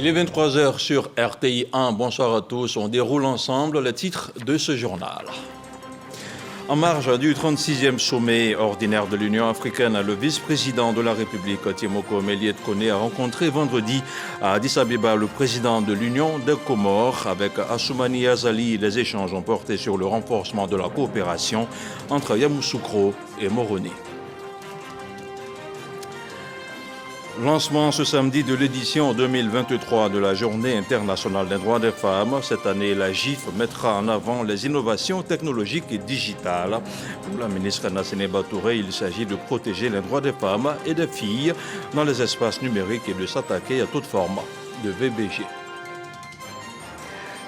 Il est 23 h sur RTI 1. Bonsoir à tous. On déroule ensemble les titres de ce journal. En marge du 36e sommet ordinaire de l'Union africaine, le vice-président de la République, Tiemoko Melie-Kone, a rencontré vendredi à Addis Abeba le président de l'Union des Comores. Avec Assoumani Azali, les échanges ont porté sur le renforcement de la coopération entre Yamoussoukro et Moroni. Lancement ce samedi de l'édition 2023 de la Journée internationale des droits des femmes. Cette année, la GIF mettra en avant les innovations technologiques et digitales. Pour la ministre Nassene Batouré, il s'agit de protéger les droits des femmes et des filles dans les espaces numériques et de s'attaquer à toute forme de VBG.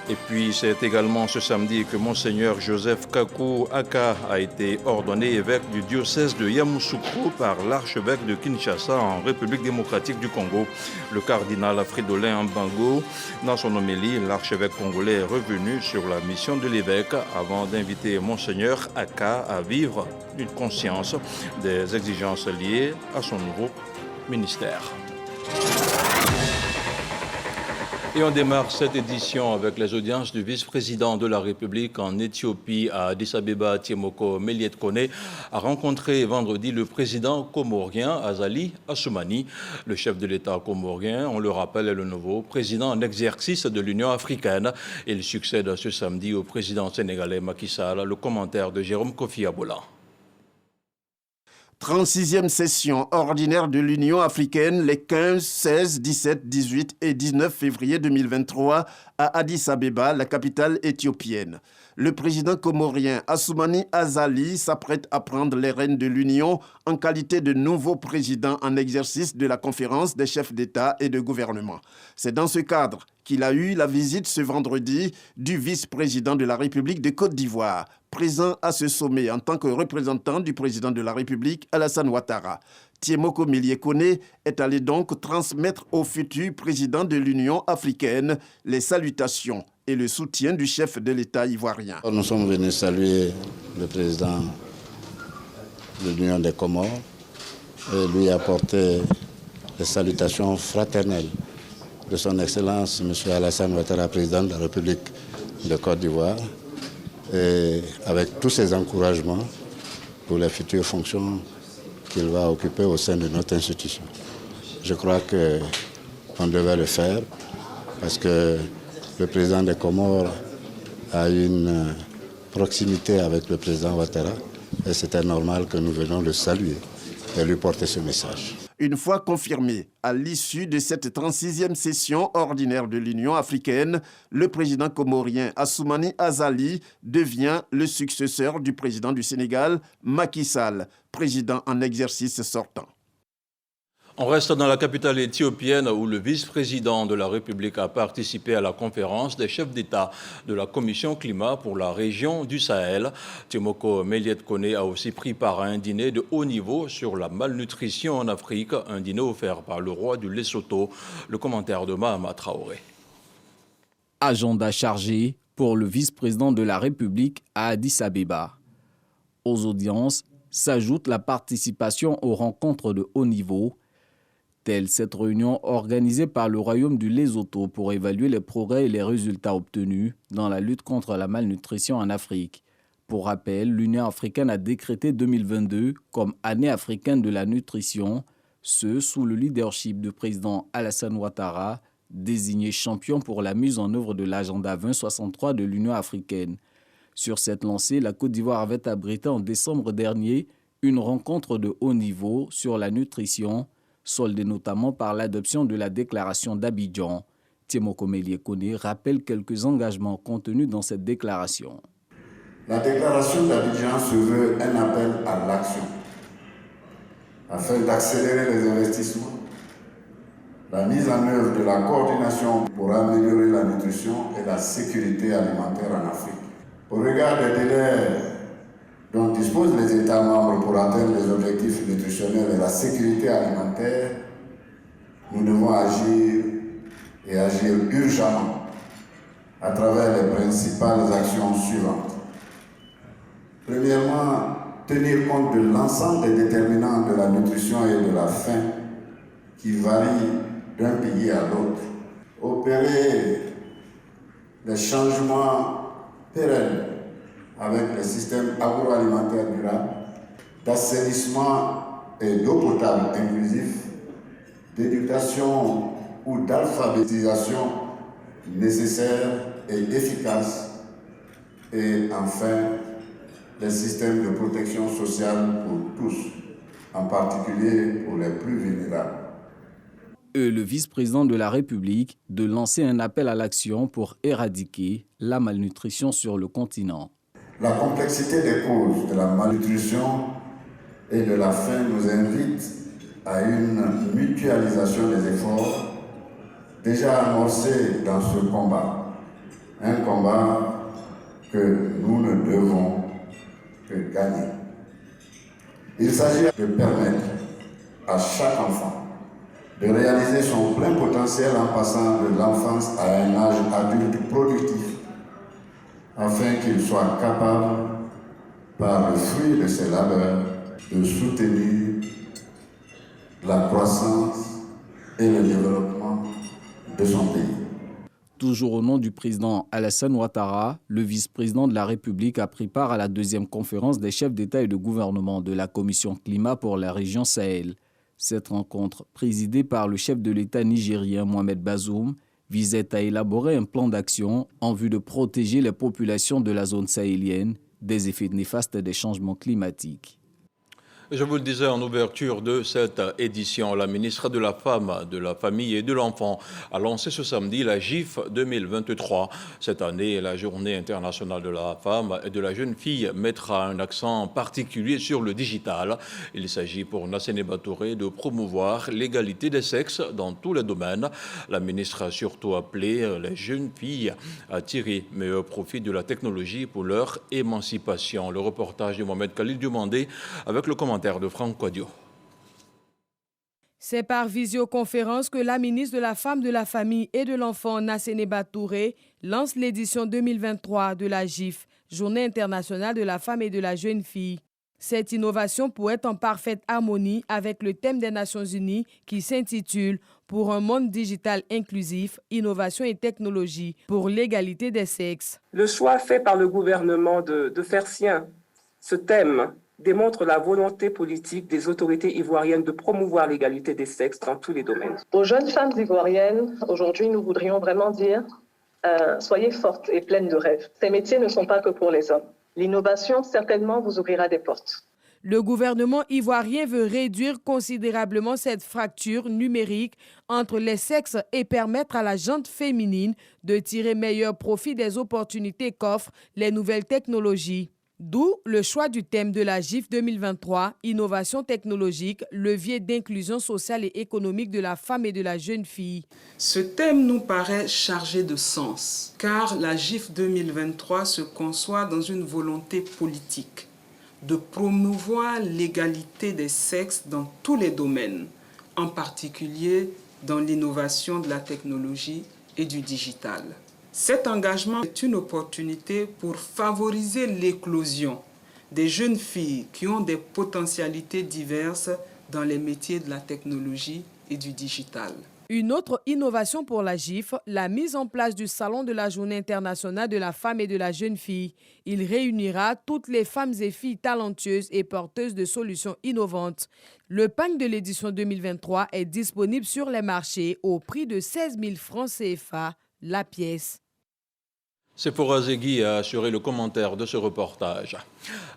Et puis, c'est également ce samedi que Monseigneur Joseph Kakou Aka a été ordonné évêque du diocèse de Yamoussoukro par l'archevêque de Kinshasa en République démocratique du Congo. Le cardinal Fridolin Mbango, dans son homélie, l'archevêque congolais est revenu sur la mission de l'évêque avant d'inviter Monseigneur Aka à vivre une conscience des exigences liées à son nouveau ministère. Et on démarre cette édition avec les audiences du vice-président de la République en Éthiopie à Addis Abeba. Tiemoko Melie-Kone a rencontré vendredi le président comorien Azali Assoumani. Le chef de l'État comorien, on le rappelle, est le nouveau président en exercice de l'Union africaine. Il succède ce samedi au président sénégalais Macky Sall. Le commentaire de Jérôme Kofi Aboula. 36e session ordinaire de l'Union africaine les 15, 16, 17, 18 et 19 février 2023 à Addis Abeba, la capitale éthiopienne. Le président comorien Assoumani Azali s'apprête à prendre les rênes de l'Union en qualité de nouveau président en exercice de la conférence des chefs d'État et de gouvernement. C'est dans ce cadre qu'il a eu la visite ce vendredi du vice-président de la République de Côte d'Ivoire, présent à ce sommet en tant que représentant du président de la République, Alassane Ouattara. Tiemoko Melie-Kone est allé donc transmettre au futur président de l'Union africaine les salutations et le soutien du chef de l'État ivoirien. Nous sommes venus saluer le président de l'Union des Comores et lui apporter les salutations fraternelles de son Excellence M. Alassane Ouattara, président de la République de Côte d'Ivoire, et avec tous ses encouragements pour les futures fonctions qu'il va occuper au sein de notre institution. Je crois qu'on devait le faire parce que le président des Comores a une proximité avec le président Ouattara et c'était normal que nous venions le saluer et lui porter ce message. Une fois confirmé à l'issue de cette 36e session ordinaire de l'Union africaine, le président comorien Assoumani Azali devient le successeur du président du Sénégal, Macky Sall, président en exercice sortant. On reste dans la capitale éthiopienne où le vice-président de la République a participé à la conférence des chefs d'État de la Commission climat pour la région du Sahel. Tiemoko Melie-Kone a aussi pris part à un dîner de haut niveau sur la malnutrition en Afrique, un dîner offert par le roi du Lesotho. Le commentaire de Mahama Traoré. Agenda chargé pour le vice-président de la République à Addis Abeba. Aux audiences s'ajoute la participation aux rencontres de haut niveau, telle cette réunion organisée par le Royaume du Lesotho pour évaluer les progrès et les résultats obtenus dans la lutte contre la malnutrition en Afrique. Pour rappel, l'Union africaine a décrété 2022 comme année africaine de la nutrition, ce sous le leadership du président Alassane Ouattara, désigné champion pour la mise en œuvre de l'agenda 2063 de l'Union africaine. Sur cette lancée, la Côte d'Ivoire avait abrité en décembre dernier une rencontre de haut niveau sur la nutrition, soldée notamment par l'adoption de la déclaration d'Abidjan. Tiemoko Melie-Kone rappelle quelques engagements contenus dans cette déclaration. La déclaration d'Abidjan se veut un appel à l'action afin d'accélérer les investissements, la mise en œuvre de la coordination pour améliorer la nutrition et la sécurité alimentaire en Afrique. Au regard des délais dont disposent les États membres pour atteindre les objectifs nutritionnels et la sécurité alimentaire, nous devons agir et agir urgemment à travers les principales actions suivantes. Premièrement, tenir compte de l'ensemble des déterminants de la nutrition et de la faim qui varient d'un pays à l'autre. opérer des changements pérennes avec les systèmes agroalimentaires durables, d'assainissement et d'eau potable inclusif, d'éducation ou d'alphabétisation nécessaires et efficaces, et enfin les systèmes de protection sociale pour tous, en particulier pour les plus vulnérables. Et le vice-président de la République de lancer un appel à l'action pour éradiquer la malnutrition sur le continent. La complexité des causes de la malnutrition et de la faim nous invite à une mutualisation des efforts déjà amorcés dans ce combat. Un combat que nous ne devons que gagner. Il s'agit de permettre à chaque enfant de réaliser son plein potentiel en passant de l'enfance à un âge adulte productif, afin qu'il soit capable, par le fruit de ses labeurs, de soutenir la croissance et le développement de son pays. Toujours au nom du président Alassane Ouattara, le vice-président de la République a pris part à la deuxième conférence des chefs d'État et de gouvernement de la Commission climat pour la région Sahel. Cette rencontre, présidée par le chef de l'État nigérien Mohamed Bazoum, visait à élaborer un plan d'action en vue de protéger les populations de la zone sahélienne des effets néfastes des changements climatiques. Je vous le disais en ouverture de cette édition, la ministre de la Femme, de la Famille et de l'Enfant a lancé ce samedi la GIF 2023. Cette année, la Journée internationale de la femme et de la jeune fille mettra un accent particulier sur le digital. Il s'agit pour Nassene Touré de promouvoir l'égalité des sexes dans tous les domaines. La ministre a surtout appelé les jeunes filles à tirer meilleur profit de la technologie pour leur émancipation. Le reportage de Mohamed Khalil Diomandé avec le commentaire de Franck Quadio. C'est par visioconférence que la ministre de la Femme, de la Famille et de l'Enfant, Nassene Touré, lance l'édition 2023 de la GIF, Journée internationale de la femme et de la jeune fille. Cette innovation pourrait être en parfaite harmonie avec le thème des Nations Unies qui s'intitule « Pour un monde digital inclusif, innovation et technologie pour l'égalité des sexes ». Le choix fait par le gouvernement de faire sien ce thème démontre la volonté politique des autorités ivoiriennes de promouvoir l'égalité des sexes dans tous les domaines. Aux jeunes femmes ivoiriennes, aujourd'hui, nous voudrions vraiment dire soyez fortes et pleines de rêves. Ces métiers ne sont pas que pour les hommes. L'innovation, certainement, vous ouvrira des portes. Le gouvernement ivoirien veut réduire considérablement cette fracture numérique entre les sexes et permettre à la gente féminine de tirer meilleur profit des opportunités qu'offrent les nouvelles technologies. D'où le choix du thème de la GIF 2023, Innovation technologique, levier d'inclusion sociale et économique de la femme et de la jeune fille. Ce thème nous paraît chargé de sens, car la GIF 2023 se conçoit dans une volonté politique de promouvoir l'égalité des sexes dans tous les domaines, en particulier dans l'innovation de la technologie et du digital. Cet engagement est une opportunité pour favoriser l'éclosion des jeunes filles qui ont des potentialités diverses dans les métiers de la technologie et du digital. Une autre innovation pour la GIF, la mise en place du Salon de la Journée internationale de la femme et de la jeune fille. Il réunira toutes les femmes et filles talentueuses et porteuses de solutions innovantes. Le pack de l'édition 2023 est disponible sur les marchés au prix de 16 000 francs CFA la pièce. Sephora Zegui a assuré le commentaire de ce reportage.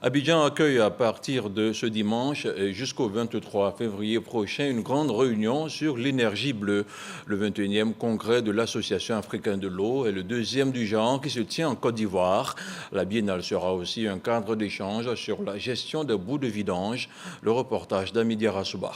Abidjan accueille à partir de ce dimanche et jusqu'au 23 février prochain une grande réunion sur l'énergie bleue. Le 21e congrès de l'Association africaine de l'eau est le deuxième du genre qui se tient en Côte d'Ivoire. La biennale sera aussi un cadre d'échange sur la gestion des boues de vidange. Le reportage d'Amidi Rassouba.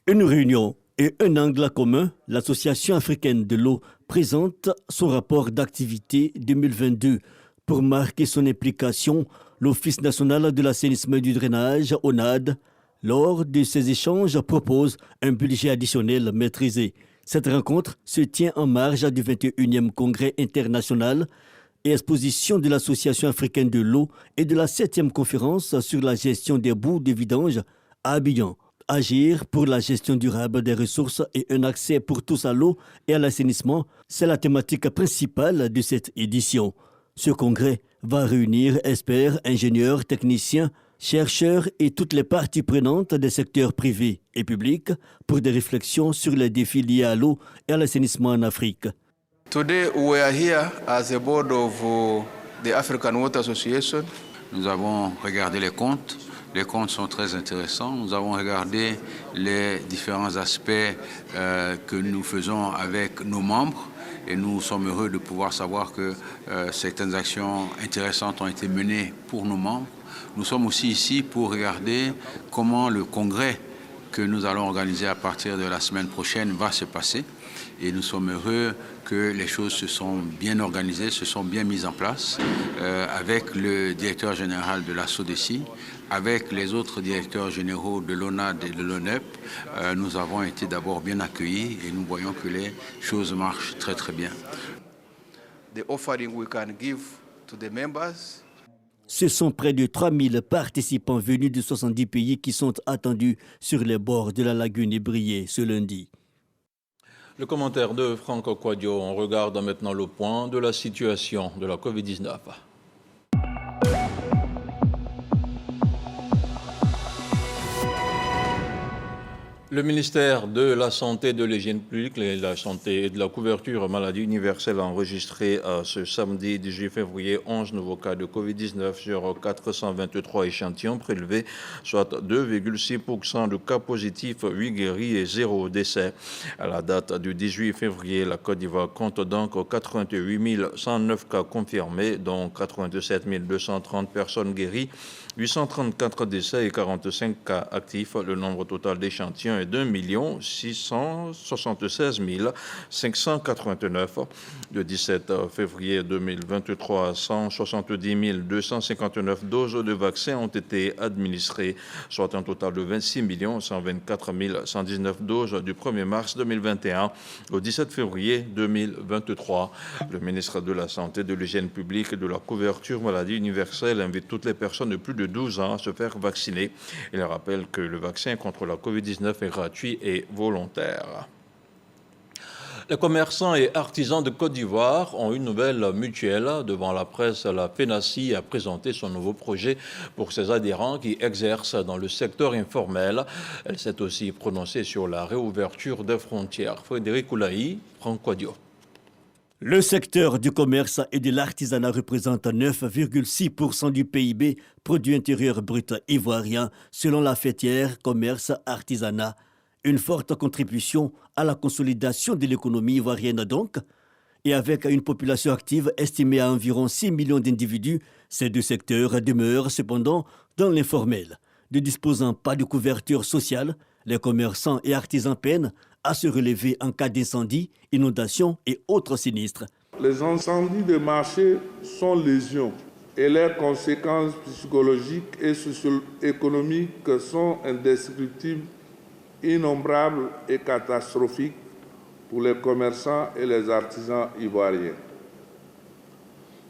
Une réunion et un angle commun, l'Association africaine de l'eau présente son rapport d'activité 2022. Pour marquer son implication, l'Office national de l'assainissement et du drainage, ONAD, lors de ces échanges, propose un budget additionnel maîtrisé. Cette rencontre se tient en marge du 21e congrès international et exposition de l'Association africaine de l'eau et de la 7e conférence sur la gestion des boues de vidange à Abidjan. Agir pour la gestion durable des ressources et un accès pour tous à l'eau et à l'assainissement, c'est la thématique principale de cette édition. Ce congrès va réunir experts, ingénieurs, techniciens, chercheurs et toutes les parties prenantes des secteurs privés et publics pour des réflexions sur les défis liés à l'eau et à l'assainissement en Afrique. Today we are here as a board of the African Water Association. Nous avons regardé les comptes. Les comptes sont très intéressants. Nous avons regardé les différents aspects que nous faisons avec nos membres et nous sommes heureux de pouvoir savoir que certaines actions intéressantes ont été menées pour nos membres. Nous sommes aussi ici pour regarder comment le congrès que nous allons organiser à partir de la semaine prochaine va se passer. Et nous sommes heureux que les choses se sont bien organisées, se sont bien mises en place avec le directeur général de la SODECI, avec les autres directeurs généraux de l'ONAD et de l'ONEP. Nous avons été d'abord bien accueillis et nous voyons que les choses marchent très très bien. The offering we can give to the members. Ce sont près de 3000 participants venus de 70 pays qui sont attendus sur les bords de la lagune ébriée ce lundi. Le commentaire de Franck Quadio. On regarde maintenant le point de la situation de la Covid-19. Le ministère de la Santé, de l'Hygiène publique, de la Santé et de la couverture maladie universelle a enregistré ce samedi 18 février 11 nouveaux cas de Covid-19 sur 423 échantillons prélevés, soit 2,6% de cas positifs, 8 guéris et 0 décès. À la date du 18 février, la Côte d'Ivoire compte donc 88 109 cas confirmés, dont 87 230 personnes guéries, 834 décès et 45 cas actifs. Le nombre total d'échantillons est d'1 676 589. Le 17 février 2023, 170 259 doses de vaccins ont été administrées, soit un total de 26 124 119 doses du 1er mars 2021 au 17 février 2023. Le ministre de la Santé, de l'Hygiène publique et de la couverture maladie universelle invite toutes les personnes de plus de 12 ans à se faire vacciner. Il rappelle que le vaccin contre la Covid-19 est gratuit et volontaire. Les commerçants et artisans de Côte d'Ivoire ont une nouvelle mutuelle. Devant la presse, la FENACI a présenté son nouveau projet pour ses adhérents qui exercent dans le secteur informel. Elle s'est aussi prononcée sur la réouverture des frontières. Frédéric Oulaï, Franck Quadio. Le secteur du commerce et de l'artisanat représente 9,6% du PIB, produit intérieur brut ivoirien, selon la fêtière Commerce Artisanat. Une forte contribution à la consolidation de l'économie ivoirienne donc. Et avec une population active estimée à environ 6 millions d'individus, ces deux secteurs demeurent cependant dans l'informel. Ne disposant pas de couverture sociale, les commerçants et artisans peinent à se relever en cas d'incendie, inondation et autres sinistres. Les incendies de marché sont légion et leurs conséquences psychologiques et socio-économiques sont indescriptibles, innombrables et catastrophiques pour les commerçants et les artisans ivoiriens.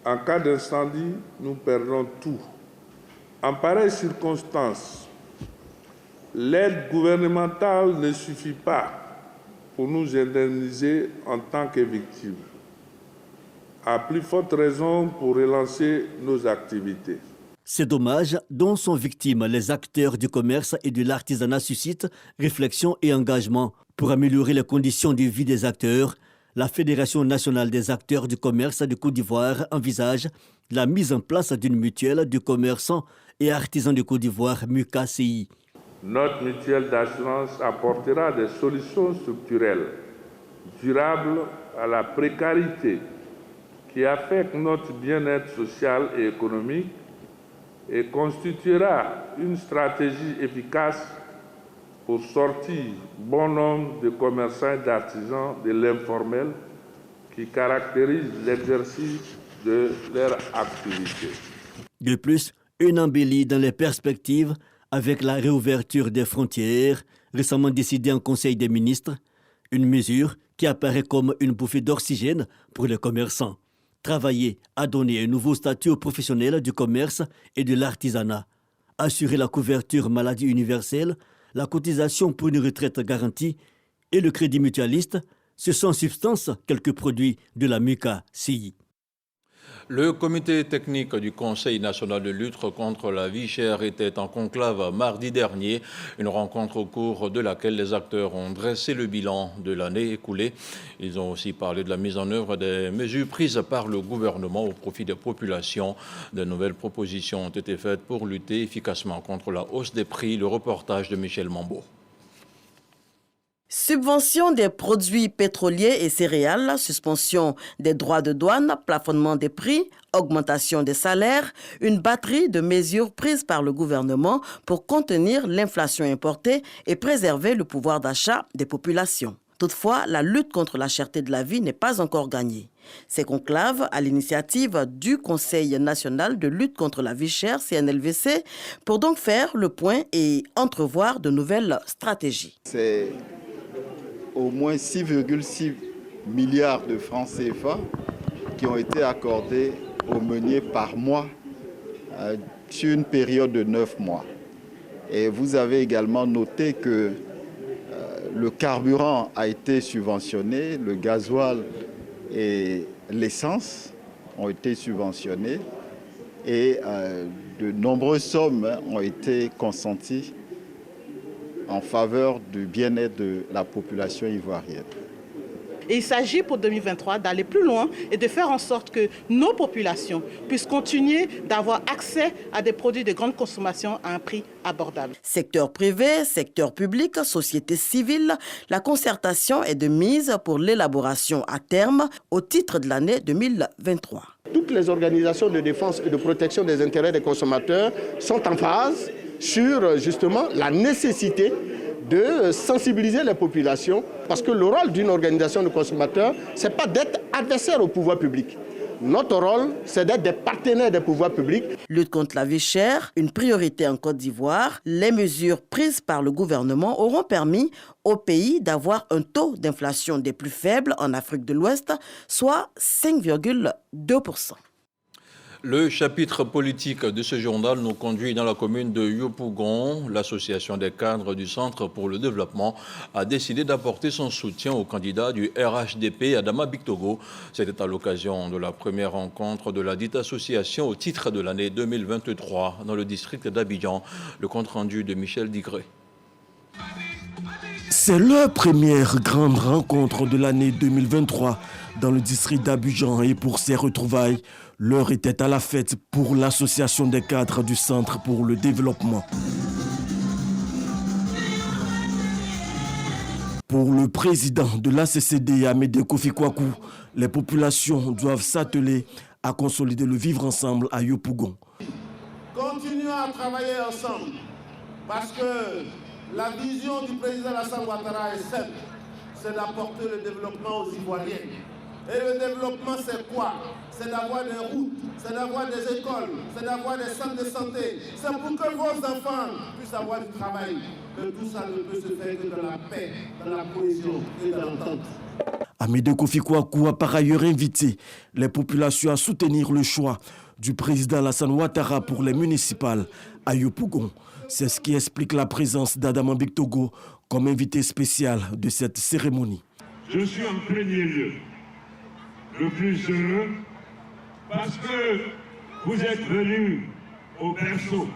En cas d'incendie, nous perdons tout. En pareille circonstance, l'aide gouvernementale ne suffit pas pour nous indemniser en tant que victimes. À plus forte raison pour relancer nos activités. Ces dommages dont sont victimes les acteurs du commerce et de l'artisanat suscitent réflexion et engagement. Pour améliorer les conditions de vie des acteurs, la Fédération nationale des acteurs du commerce de Côte d'Ivoire envisage la mise en place d'une mutuelle de commerçants et artisans de Côte d'Ivoire, MUCACI. Notre mutuelle d'assurance apportera des solutions structurelles, durables à la précarité qui affecte notre bien-être social et économique et constituera une stratégie efficace pour sortir bon nombre de commerçants et d'artisans de l'informel qui caractérise l'exercice de leur activité. De plus, une embellie dans les perspectives avec la réouverture des frontières, récemment décidée en Conseil des ministres, une mesure qui apparaît comme une bouffée d'oxygène pour les commerçants. Travailler à donner un nouveau statut aux professionnels du commerce et de l'artisanat, assurer la couverture maladie universelle, la cotisation pour une retraite garantie et le crédit mutualiste. Ce sont en substance quelques produits de la MUCA-CI. Le comité technique du Conseil national de lutte contre la vie chère était en conclave mardi dernier, une rencontre au cours de laquelle les acteurs ont dressé le bilan de l'année écoulée. Ils ont aussi parlé de la mise en œuvre des mesures prises par le gouvernement au profit des populations. De nouvelles propositions ont été faites pour lutter efficacement contre la hausse des prix. Le reportage de Michel Mambo. Subvention des produits pétroliers et céréales, suspension des droits de douane, plafonnement des prix, augmentation des salaires, une batterie de mesures prises par le gouvernement pour contenir l'inflation importée et préserver le pouvoir d'achat des populations. Toutefois, la lutte contre la cherté de la vie n'est pas encore gagnée. Ces conclaves, à l'initiative du Conseil national de lutte contre la vie chère, CNLVC, pour donc faire le point et entrevoir de nouvelles stratégies. C'est au moins 6,6 milliards de francs CFA qui ont été accordés aux meuniers par mois sur une période de 9 mois. Et vous avez également noté que le carburant a été subventionné, le gasoil et l'essence ont été subventionnés et de nombreuses sommes ont été consenties en faveur du bien-être de la population ivoirienne. Et il s'agit pour 2023 d'aller plus loin et de faire en sorte que nos populations puissent continuer d'avoir accès à des produits de grande consommation à un prix abordable. Secteur privé, secteur public, société civile, la concertation est de mise pour l'élaboration à terme au titre de l'année 2023. Toutes les organisations de défense et de protection des intérêts des consommateurs sont en phase sur justement la nécessité de sensibiliser les populations, parce que le rôle d'une organisation de consommateurs, ce n'est pas d'être adversaire au pouvoir public. Notre rôle, c'est d'être des partenaires des pouvoirs publics. Lutte contre la vie chère, une priorité en Côte d'Ivoire. Les mesures prises par le gouvernement auront permis au pays d'avoir un taux d'inflation des plus faibles en Afrique de l'Ouest, soit 5,2%. Le chapitre politique de ce journal nous conduit dans la commune de Yopougon. L'association des cadres du Centre pour le développement a décidé d'apporter son soutien au candidat du RHDP, Adama Bictogo. C'était à l'occasion de la première rencontre de la dite association au titre de l'année 2023 dans le district d'Abidjan. Le compte-rendu de Michel Digré. C'est leur première grande rencontre de l'année 2023 dans le district d'Abidjan et pour ces retrouvailles, l'heure était à la fête pour l'association des cadres du Centre pour le développement. Pour le président de l'ACCD, Amédée Kofi Kwaku, les populations doivent s'atteler à consolider le vivre ensemble à Yopougon. Continuons à travailler ensemble parce que la vision du président Alassane Ouattara est simple, c'est d'apporter le développement aux Ivoiriens. Et le développement, c'est quoi? C'est d'avoir des routes, c'est d'avoir des écoles, c'est d'avoir des centres de santé. C'est pour que vos enfants puissent avoir du travail. Que tout ça ne peut se faire que dans la paix, dans la cohésion et dans l'entente. Amédée Kofi Kwaku a par ailleurs invité les populations à soutenir le choix du président Alassane Ouattara pour les municipales à Yopougon. C'est ce qui explique la présence d'Adama Bictogo comme invité spécial de cette cérémonie. Je suis en premier lieu le plus heureux parce que vous êtes venus au berceau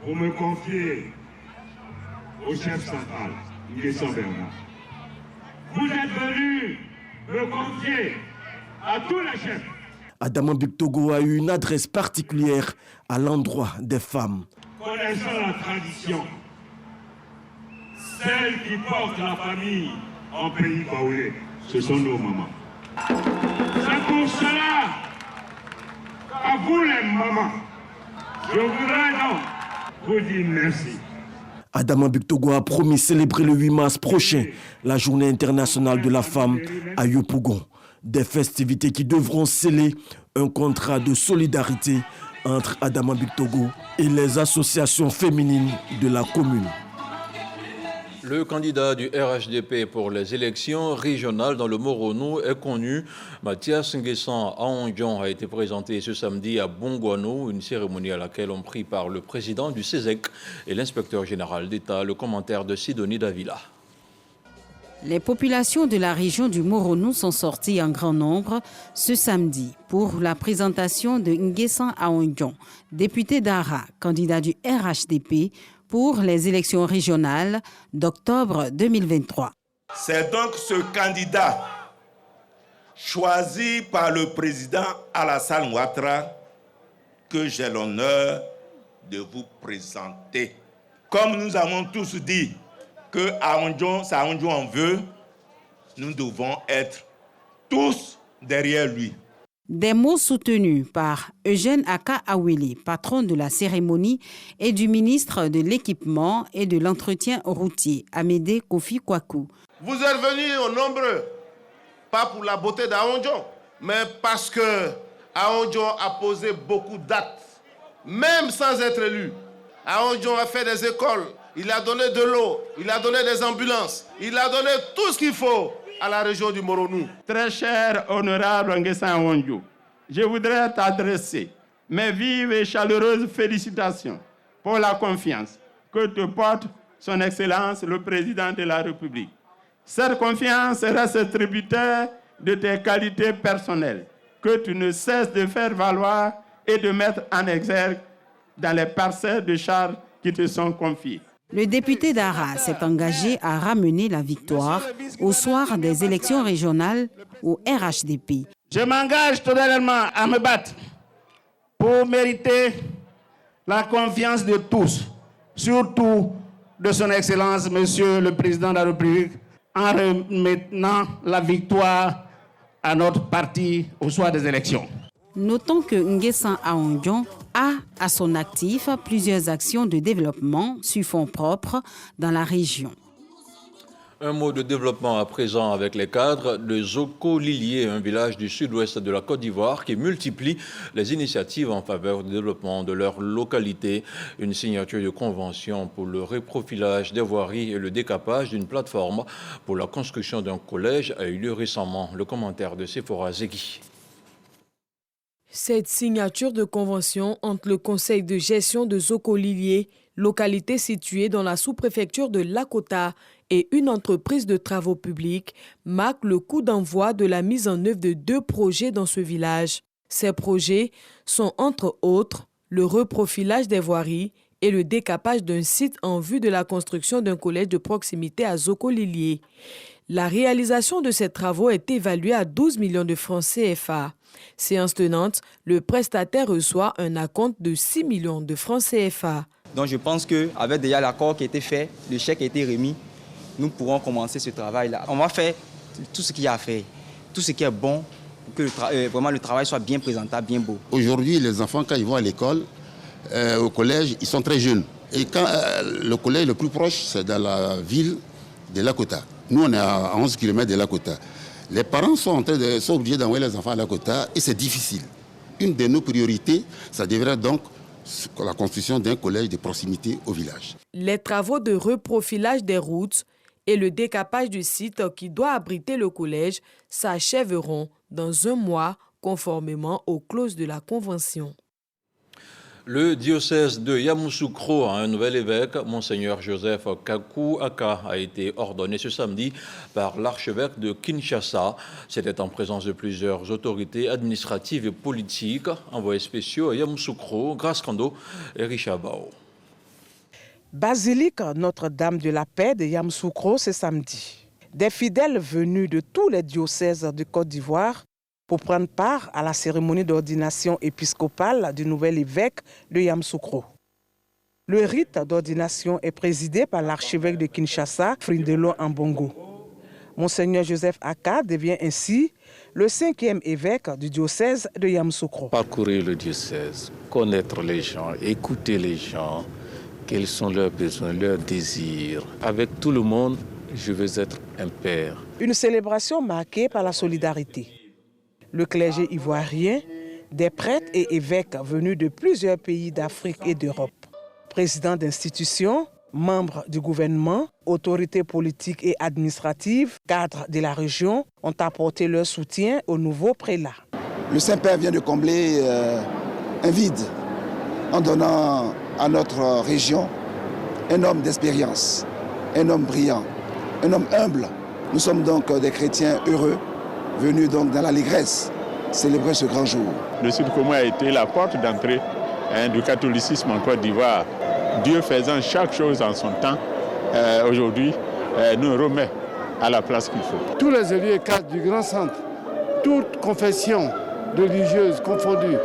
pour me confier au chef central, Nguessan Bernard. Vous êtes venus me confier à tous les chefs. Adama Bictogo a eu une adresse particulière à l'endroit des femmes. Connaissant la tradition, celles qui portent la famille en pays baoulé, ce sont nos mamans. C'est pour cela, à vous les mamans, je voudrais donc vous dire merci. Adama Bictogo a promis célébrer le 8 mars prochain la journée internationale de la femme à Yopougon. Des festivités qui devront sceller un contrat de solidarité entre Adama Bictogo et les associations féminines de la commune. Le candidat du RHDP pour les élections régionales dans le Moronou est connu. Mathias Nguessan Aondjon a été présenté ce samedi à Bongouano, une cérémonie à laquelle ont pris part le président du CESEC et l'inspecteur général d'État. Le commentaire de Sidonie Davila. Les populations de la région du Moronou sont sorties en grand nombre ce samedi pour la présentation de Nguessan Aondjon, député d'Ara, candidat du RHDP pour les élections régionales d'octobre 2023. C'est donc ce candidat choisi par le président Alassane Ouattara que j'ai l'honneur de vous présenter. Comme nous avons tous dit que Aondjon en veut, nous devons être tous derrière lui. Des mots soutenus par Eugène Aka Awele, patron de la cérémonie, et du ministre de l'Équipement et de l'Entretien routier, Amédée Kofi Kwaku. Vous êtes venus au nombreux, pas pour la beauté d'Aondjon, mais parce que Aondjon a posé beaucoup d'actes, même sans être élu. Aondjon a fait des écoles, il a donné de l'eau, il a donné des ambulances, il a donné tout ce qu'il faut à la région du Moronou. Très cher honorable Nguessan Aondjon, je voudrais t'adresser mes vives et chaleureuses félicitations pour la confiance que te porte son Excellence le Président de la République. Cette confiance reste tributaire de tes qualités personnelles que tu ne cesses de faire valoir et de mettre en exergue dans les parcelles de charge qui te sont confiées. Le député d'Ara s'est engagé à ramener la victoire au soir des élections régionales au RHDP. Je m'engage totalement à me battre pour mériter la confiance de tous, surtout de son Excellence, Monsieur le Président de la République, en remettant la victoire à notre parti au soir des élections. Notons que Nguessan Aondjon a à son actif plusieurs actions de développement sur fonds propres dans la région. Un mot de développement à présent avec les cadres de Zoko-Lilié, un village du sud-ouest de la Côte d'Ivoire qui multiplie les initiatives en faveur du développement de leur localité. Une signature de convention pour le reprofilage des voiries et le décapage d'une plateforme pour la construction d'un collège a eu lieu récemment. Le commentaire de Sephora Zegui. Cette signature de convention entre le conseil de gestion de Zoko-Lilié, localité située dans la sous-préfecture de Lakota, et une entreprise de travaux publics marque le coup d'envoi de la mise en œuvre de 2 projets dans ce village. Ces projets sont entre autres le reprofilage des voiries et le décapage d'un site en vue de la construction d'un collège de proximité à Zoko-Lilié. La réalisation de ces travaux est évaluée à 12 millions de francs CFA. Séance tenante, le prestataire reçoit un acompte de 6 millions de francs CFA. Donc je pense qu'avec déjà l'accord qui a été fait, le chèque a été remis, nous pourrons commencer ce travail-là. On va faire tout ce qu'il y a à faire, tout ce qui est bon, pour que vraiment le travail soit bien présentable, bien beau. Aujourd'hui, les enfants, quand ils vont à l'école, au collège, ils sont très jeunes. Et quand le collège le plus proche, c'est dans la ville de Lakota. Nous, on est à 11 km de Lakota. Les parents sont obligés d'envoyer les enfants à Lakota et c'est difficile. Une de nos priorités, ça devrait donc la construction d'un collège de proximité au village. Les travaux de reprofilage des routes et le décapage du site qui doit abriter le collège s'achèveront dans 1 mois, conformément aux clauses de la Convention. Le diocèse de Yamoussoukro a un nouvel évêque. Monseigneur Joseph Kakou Aka a été ordonné ce samedi par l'archevêque de Kinshasa. C'était en présence de plusieurs autorités administratives et politiques. Envoyés spéciaux à Yamoussoukro, Grace Kando et Richard Bao. Basilique Notre-Dame de la Paix de Yamoussoukro ce samedi. Des fidèles venus de tous les diocèses de Côte d'Ivoire pour prendre part à la cérémonie d'ordination épiscopale du nouvel évêque de Yamoussoukro. Le rite d'ordination est présidé par l'archevêque de Kinshasa, Frindelo Ambongo. Monseigneur Joseph Aka devient ainsi le 5e évêque du diocèse de Yamoussoukro. Parcourir le diocèse, connaître les gens, écouter les gens, quels sont leurs besoins, leurs désirs. Avec tout le monde, je veux être un père. Une célébration marquée par la solidarité. Le clergé ivoirien, des prêtres et évêques venus de plusieurs pays d'Afrique et d'Europe. Présidents d'institutions, Membres du gouvernement, autorités politiques et administratives, cadres de la région ont apporté leur soutien au nouveau prélat. Le Saint-Père vient de combler un vide en donnant à notre région un homme d'expérience, un homme brillant, un homme humble. Nous sommes donc des chrétiens heureux, venus donc dans l'allégresse célébrer ce grand jour. Le Sud Congo a été la porte d'entrée du catholicisme en Côte d'Ivoire. Dieu faisant chaque chose en son temps, aujourd'hui nous remet à la place qu'il faut. Tous les élus et cadres du Grand Centre, toutes confessions religieuses confondues,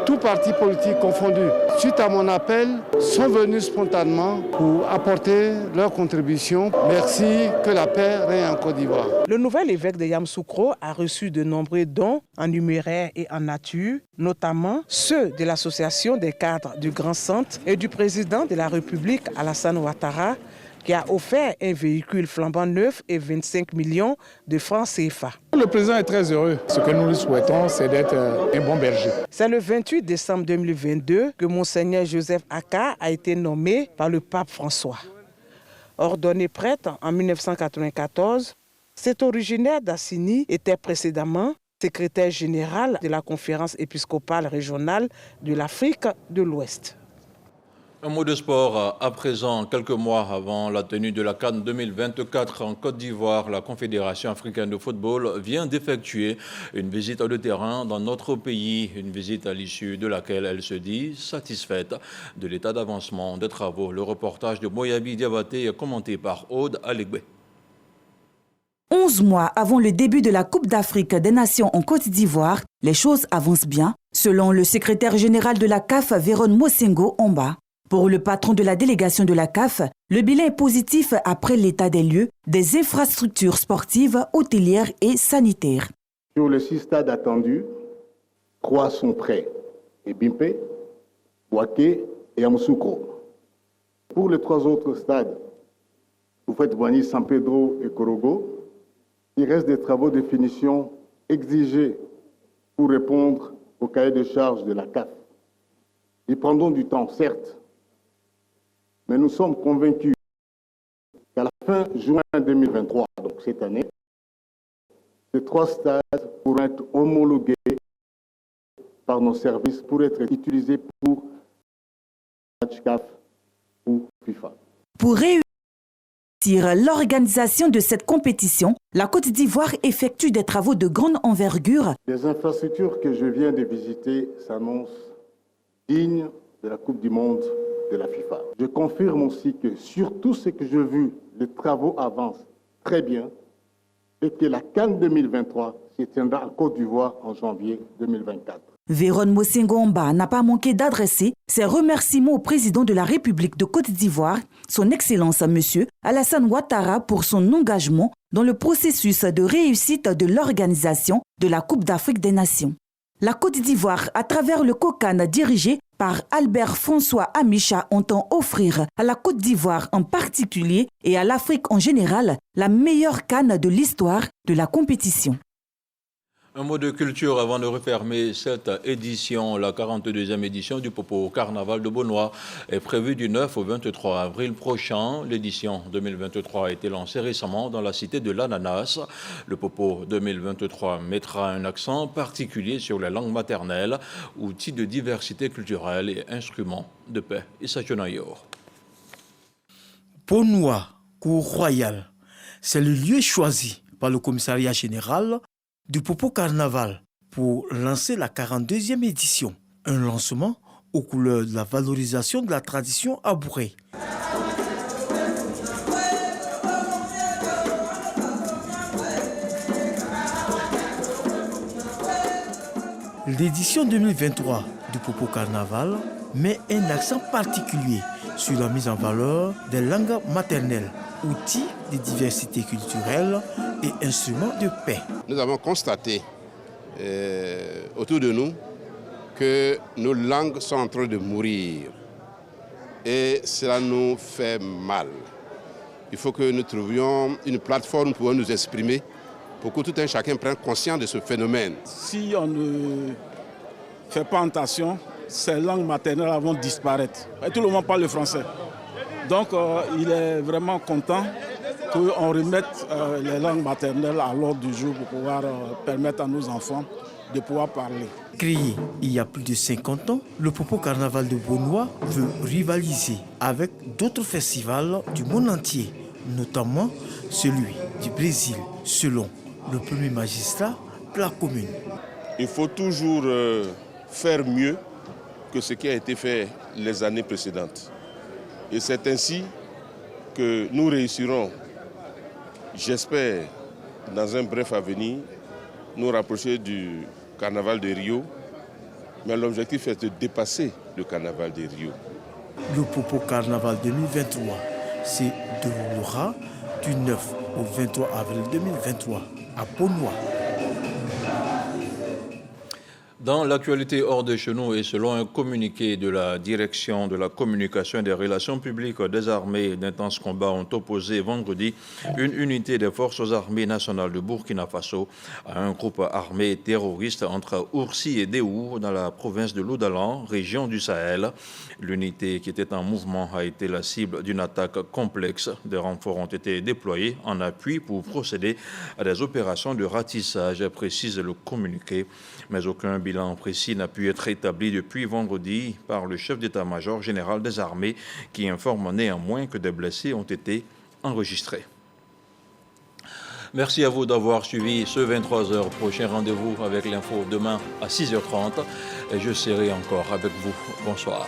tous partis politiques confondus, suite à mon appel, sont venus spontanément pour apporter leur contribution. Merci, que la paix règne en Côte d'Ivoire. Le nouvel évêque de Yamoussoukro a reçu de nombreux dons en numéraire et en nature, notamment ceux de l'association des cadres du Grand Centre et du président de la République, Alassane Ouattara, qui a offert un véhicule flambant neuf et 25 millions de francs CFA. Le président est très heureux. Ce que nous lui souhaitons, c'est d'être un bon berger. C'est le 28 décembre 2022 que Monseigneur Joseph Aka a été nommé par le pape François. Ordonné prêtre en 1994, cet originaire d'Assini était précédemment secrétaire général de la conférence épiscopale régionale de l'Afrique de l'Ouest. Un mot de sport à présent. Quelques mois avant la tenue de la CAN 2024 en Côte d'Ivoire, la Confédération africaine de football vient d'effectuer une visite de terrain dans notre pays. Une visite à l'issue de laquelle elle se dit satisfaite de l'état d'avancement des travaux. Le reportage de Moyabi Diabaté est commenté par Aude Alegbe. 11 mois avant le début de la Coupe d'Afrique des Nations en Côte d'Ivoire, les choses avancent bien, selon le secrétaire général de la CAF, Véron Mosengo Omba. Pour le patron de la délégation de la CAF, le bilan est positif après l'état des lieux, des infrastructures sportives, hôtelières et sanitaires. Sur les 6 stades attendus, 3 sont prêts. Ebimpe, Bouaké et Yamoussoukro. Pour les 3 autres stades, Oufouette-Boigny, San Pedro et Korogo, il reste des travaux de finition exigés pour répondre au cahier de charges de la CAF. Ils prendront du temps, certes, mais nous sommes convaincus qu'à la fin juin 2023, donc cette année, ces 3 stades pourront être homologués par nos services pour être utilisés pour match CAF ou FIFA. Pour réussir l'organisation de cette compétition, la Côte d'Ivoire effectue des travaux de grande envergure. Les infrastructures que je viens de visiter s'annoncent dignes de la Coupe du Monde de la FIFA. Je confirme aussi que sur tout ce que j'ai vu, les travaux avancent très bien et que la CAN 2023 se tiendra en Côte d'Ivoire en janvier 2024. Véron Mosengo Omba n'a pas manqué d'adresser ses remerciements au président de la République de Côte d'Ivoire, son Excellence M. Alassane Ouattara, pour son engagement dans le processus de réussite de l'organisation de la Coupe d'Afrique des Nations. La Côte d'Ivoire, à travers le COCAN dirigé par Albert François Amicha, entend offrir à la Côte d'Ivoire en particulier et à l'Afrique en général la meilleure CAN de l'histoire de la compétition. Un mot de culture avant de refermer cette édition. La 42e édition du Popo Carnaval de Beaunois est prévue du 9 au 23 avril prochain. L'édition 2023 a été lancée récemment dans la cité de l'Ananas. Le Popo 2023 mettra un accent particulier sur les langues maternelles, outils de diversité culturelle et instruments de paix. Issa Chonayor. Beaunois, cour royale, c'est le lieu choisi par le commissariat général du Popo Carnaval pour lancer la 42e édition. Un lancement aux couleurs de la valorisation de la tradition abourée. L'édition 2023 du Popo Carnaval met un accent particulier sur la mise en valeur des langues maternelles, outils de diversité culturelle et instruments de paix. Nous avons constaté autour de nous que nos langues sont en train de mourir et cela nous fait mal. Il faut que nous trouvions une plateforme pour nous exprimer pour que tout un chacun prenne conscience de ce phénomène. Si on ne fait pas attention, ces langues maternelles vont disparaître. Et tout le monde parle le français. Donc il est vraiment content qu'on remette les langues maternelles à l'ordre du jour pour pouvoir permettre à nos enfants de pouvoir parler. Créé il y a plus de 50 ans, le Popo Carnaval de Beaunois veut rivaliser avec d'autres festivals du monde entier, notamment celui du Brésil, selon le premier magistrat de la commune. Il faut toujours faire mieux que ce qui a été fait les années précédentes. Et c'est ainsi que nous réussirons, j'espère, dans un bref avenir, nous rapprocher du carnaval de Rio. Mais l'objectif est de dépasser le carnaval de Rio. Le Popo Carnaval 2023 se déroulera du 9 au 23 avril 2023 à Beaunois. Dans l'actualité hors de chez nous et selon un communiqué de la direction de la communication et des relations publiques des armées, d'intenses combats ont opposé vendredi une unité des forces armées nationales de Burkina Faso à un groupe armé terroriste entre Oursi et Déour dans la province de l'Oudalan, région du Sahel. L'unité qui était en mouvement a été la cible d'une attaque complexe. Des renforts ont été déployés en appui pour procéder à des opérations de ratissage, précise le communiqué. Mais aucun bilan précis n'a pu être établi depuis vendredi par le chef d'état-major général des armées qui informe néanmoins que des blessés ont été enregistrés. Merci à vous d'avoir suivi ce 23h. Prochain rendez-vous avec l'info demain à 6h30 et je serai encore avec vous. Bonsoir.